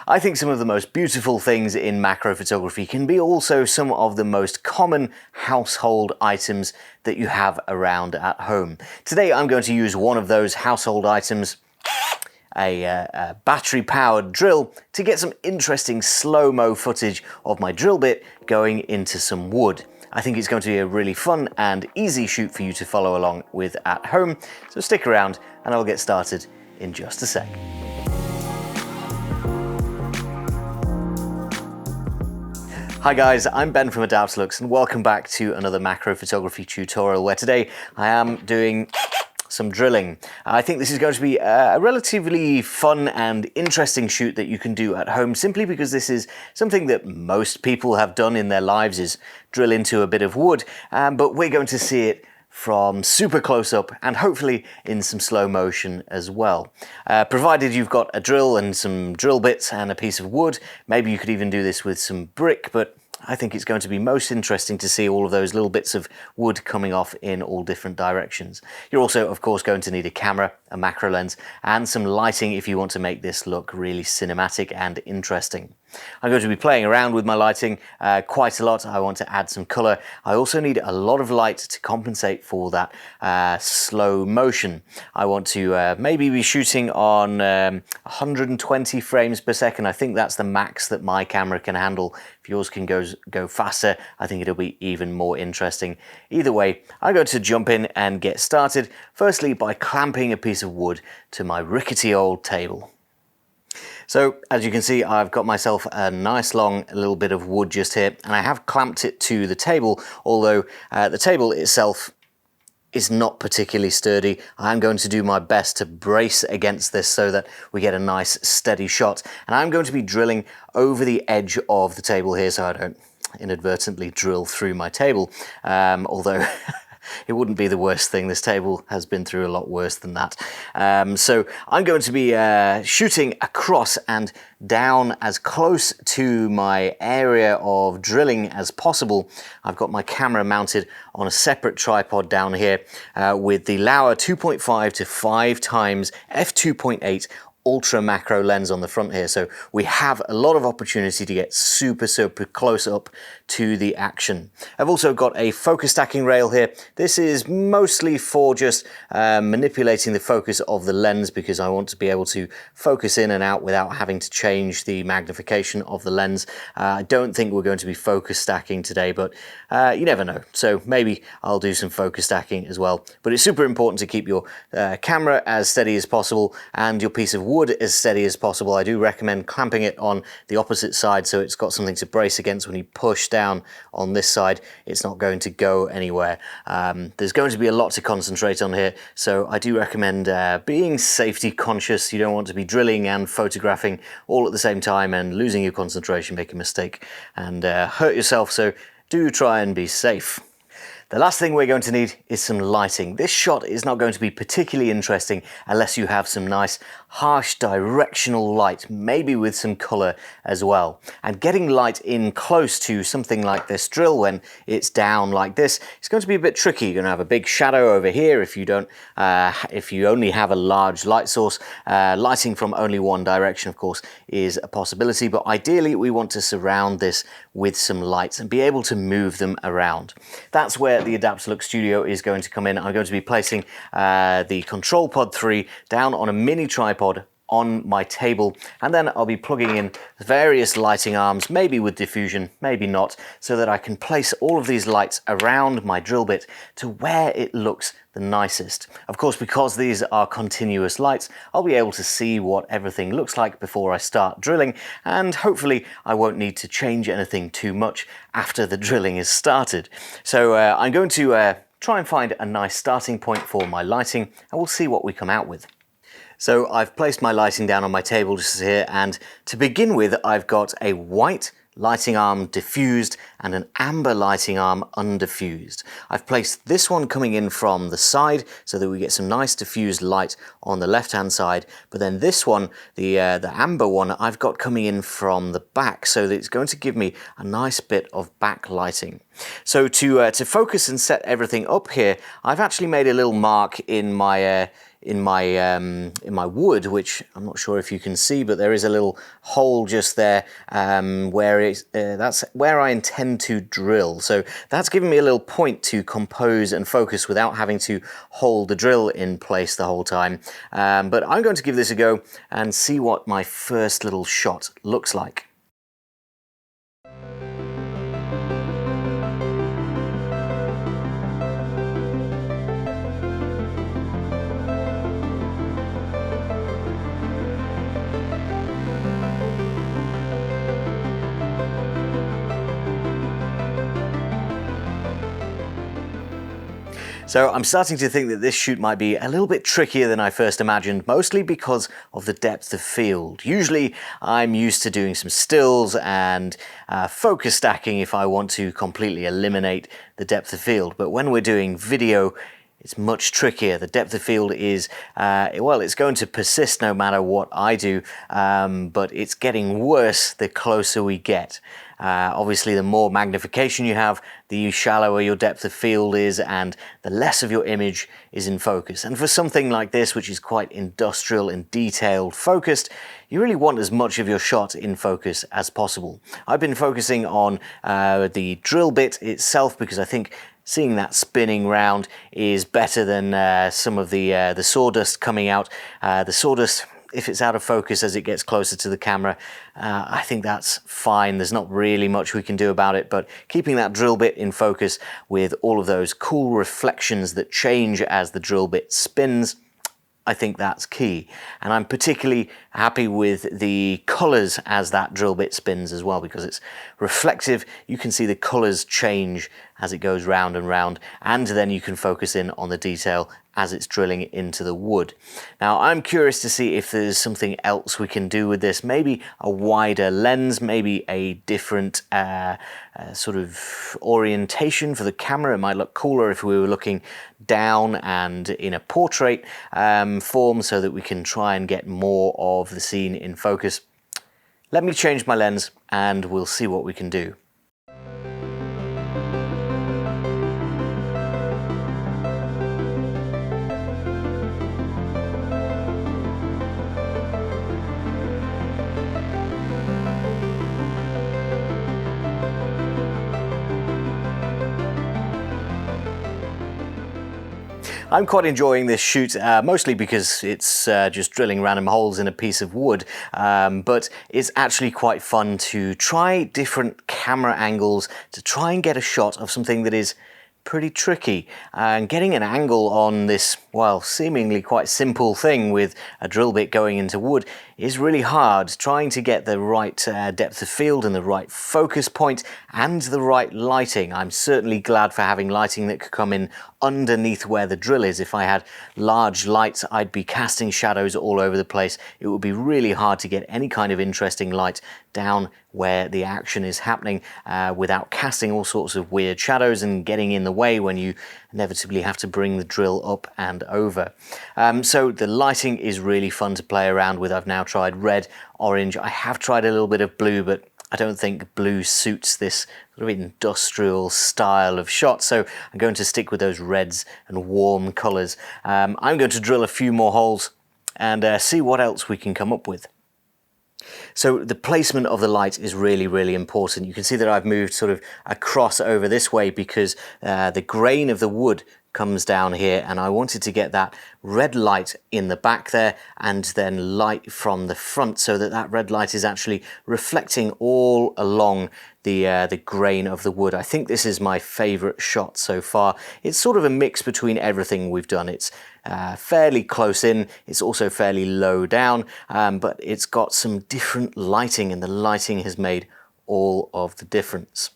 I think some of the most beautiful things in macro photography can be also some of the most common household items that you have around at home. Today I'm going to use one of those household items, a battery-powered drill, to get some interesting slow-mo footage of my drill bit going into some wood. I think it's going to be a really fun and easy shoot for you to follow along with at home, so stick around and I'll get started in just a sec. Hi guys, I'm Ben from Adaptalux and welcome back to another macro photography tutorial where today I am doing some drilling. I think this is going to be a relatively fun and interesting shoot that you can do at home, simply because this is something that most people have done in their lives, is drill into a bit of wood, but we're going to see it from super close up and hopefully in some slow motion as well. Provided you've got a drill and some drill bits and a piece of wood, maybe you could even do this with some brick, but I think it's going to be most interesting to see all of those little bits of wood coming off in all different directions. You're also, of course, going to need a camera, a macro lens, and some lighting if you want to make this look really cinematic and interesting. I'm going to be playing around with my lighting quite a lot. I want to add some color. I also need a lot of light to compensate for that slow motion. I want to maybe be shooting on 120 frames per second. I think that's the max that my camera can handle. If yours can go faster, I think it'll be even more interesting. Either way, I'm going to jump in and get started, firstly by clamping a piece of wood to my rickety old table. So as you can see, I've got myself a nice long little bit of wood just here, and I have clamped it to the table, although the table itself is not particularly sturdy. I'm going to do my best to brace against this so that we get a nice steady shot. And I'm going to be drilling over the edge of the table here so I don't inadvertently drill through my table, although it wouldn't be the worst thing. This table has been through a lot worse than that. So I'm going to be shooting across and down as close to my area of drilling as possible. I've got my camera mounted on a separate tripod down here with the Lauer 2.5 to 5 times f2.8 ultra macro lens on the front here, so we have a lot of opportunity to get super close up to the action. I've also got a focus stacking rail here. This is mostly for just manipulating the focus of the lens, because I want to be able to focus in and out without having to change the magnification of the lens. I don't think we're going to be focus stacking today, but you never know, so maybe I'll do some focus stacking as well. But it's super important to keep your camera as steady as possible and your piece of wood as steady as possible. I do recommend clamping it on the opposite side so it's got something to brace against. When you push down on this side, it's not going to go anywhere. There's going to be a lot to concentrate on here, so I do recommend being safety conscious. You don't want to be drilling and photographing all at the same time and losing your concentration, make a mistake and hurt yourself, so do try and be safe. The last thing we're going to need is some lighting. This shot is not going to be particularly interesting unless you have some nice harsh directional light, maybe with some color as well. And getting light in close to something like this drill when it's down like this, it's going to be a bit tricky. You're going to have a big shadow over here if you only have a large light source. Lighting from only one direction, of course, is a possibility, but ideally we want to surround this with some lights and be able to move them around. That's where the Adaptalux Studio is going to come in. I'm going to be placing the Control Pod 3 down on a mini tripod on my table, and then I'll be plugging in various lighting arms, maybe with diffusion, maybe not, so that I can place all of these lights around my drill bit to where it looks the nicest. Of course, because these are continuous lights, I'll be able to see what everything looks like before I start drilling, and hopefully I won't need to change anything too much after the drilling is started. So I'm going to try and find a nice starting point for my lighting, and we'll see what we come out with. So I've placed my lighting down on my table just here, and to begin with I've got a white lighting arm diffused and an amber lighting arm undiffused. I've placed this one coming in from the side so that we get some nice diffused light on the left hand side, but then this one, the amber one, I've got coming in from the back, so that it's going to give me a nice bit of backlighting. So to focus and set everything up here, I've actually made a little mark in my in my wood, which I'm not sure if you can see, but there is a little hole just there where that's where I intend to drill. So that's given me a little point to compose and focus without having to hold the drill in place the whole time. But I'm going to give this a go and see what my first little shot looks like. So I'm starting to think that this shoot might be a little bit trickier than I first imagined, mostly because of the depth of field. Usually I'm used to doing some stills and focus stacking if I want to completely eliminate the depth of field. But when we're doing video, it's much trickier. The depth of field is, well, it's going to persist no matter what I do, but it's getting worse the closer we get. Obviously, the more magnification you have, the shallower your depth of field is, and the less of your image is in focus. And for something like this, which is quite industrial and detailed focused, you really want as much of your shot in focus as possible. I've been focusing on the drill bit itself because I think seeing that spinning round is better than some of the sawdust coming out. The sawdust, if it's out of focus as it gets closer to the camera, I think that's fine. There's not really much we can do about it, but keeping that drill bit in focus with all of those cool reflections that change as the drill bit spins, I think that's key. And I'm particularly happy with the colors as that drill bit spins as well, because it's reflective. You can see the colors change as it goes round and round, and then you can focus in on the detail as it's drilling into the wood. Now, I'm curious to see if there's something else we can do with this, maybe a wider lens, maybe a different sort of orientation for the camera. It might look cooler if we were looking down and in a portrait form, so that we can try and get more of the scene in focus. Let me change my lens and we'll see what we can do. I'm quite enjoying this shoot, mostly because it's just drilling random holes in a piece of wood, but it's actually quite fun to try different camera angles to try and get a shot of something that is pretty tricky. And getting an angle on this, well, seemingly quite simple thing with a drill bit going into wood is really hard. Trying to get the right depth of field and the right focus point and the right lighting. I'm certainly glad for having lighting that could come in underneath where the drill is. If I had large lights, I'd be casting shadows all over the place. It would be really hard to get any kind of interesting light down where the action is happening without casting all sorts of weird shadows and getting in the way when you inevitably have to bring the drill up and over. So the lighting is really fun to play around with. I've now tried red, orange. I have tried a little bit of blue, but I don't think blue suits this sort of industrial style of shot, so I'm going to stick with those reds and warm colours. I'm going to drill a few more holes and see what else we can come up with. So the placement of the light is really, really important. You can see that I've moved sort of across over this way because the grain of the wood comes down here, and I wanted to get that red light in the back there and then light from the front, so that that red light is actually reflecting all along the grain of the wood. I think this is my favorite shot so far. It's sort of a mix between everything we've done. It's fairly close in, it's also fairly low down, but it's got some different lighting, and the lighting has made all of the difference.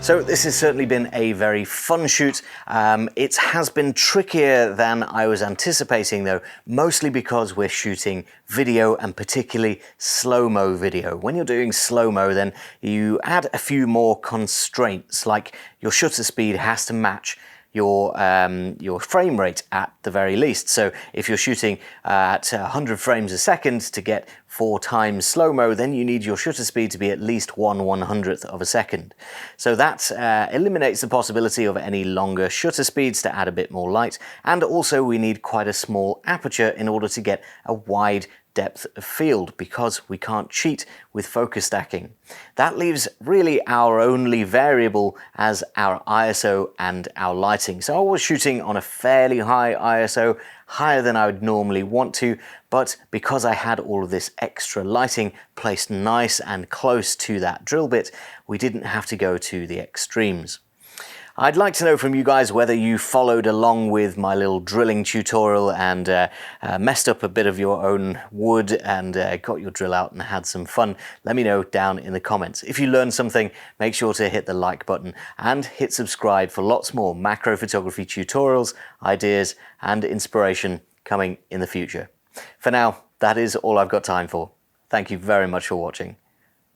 So this has certainly been a very fun shoot. It has been trickier than I was anticipating though, mostly because we're shooting video and particularly slow-mo video. When you're doing slow-mo, then you add a few more constraints, like your shutter speed has to match your frame rate at the very least. So if you're shooting at 100 frames a second to get 4 times slow-mo, then you need your shutter speed to be at least 1/100th of a second. So that eliminates the possibility of any longer shutter speeds to add a bit more light, and also we need quite a small aperture in order to get a wide depth of field, because we can't cheat with focus stacking. That leaves really our only variable as our ISO and our lighting. So I was shooting on a fairly high ISO, higher than I would normally want to, but because I had all of this extra lighting placed nice and close to that drill bit, we didn't have to go to the extremes. I'd like to know from you guys whether you followed along with my little drilling tutorial and messed up a bit of your own wood and got your drill out and had some fun. Let me know down in the comments. If you learned something, make sure to hit the like button and hit subscribe for lots more macro photography tutorials, ideas and inspiration coming in the future. For now, that is all I've got time for. Thank you very much for watching,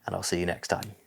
and I'll see you next time.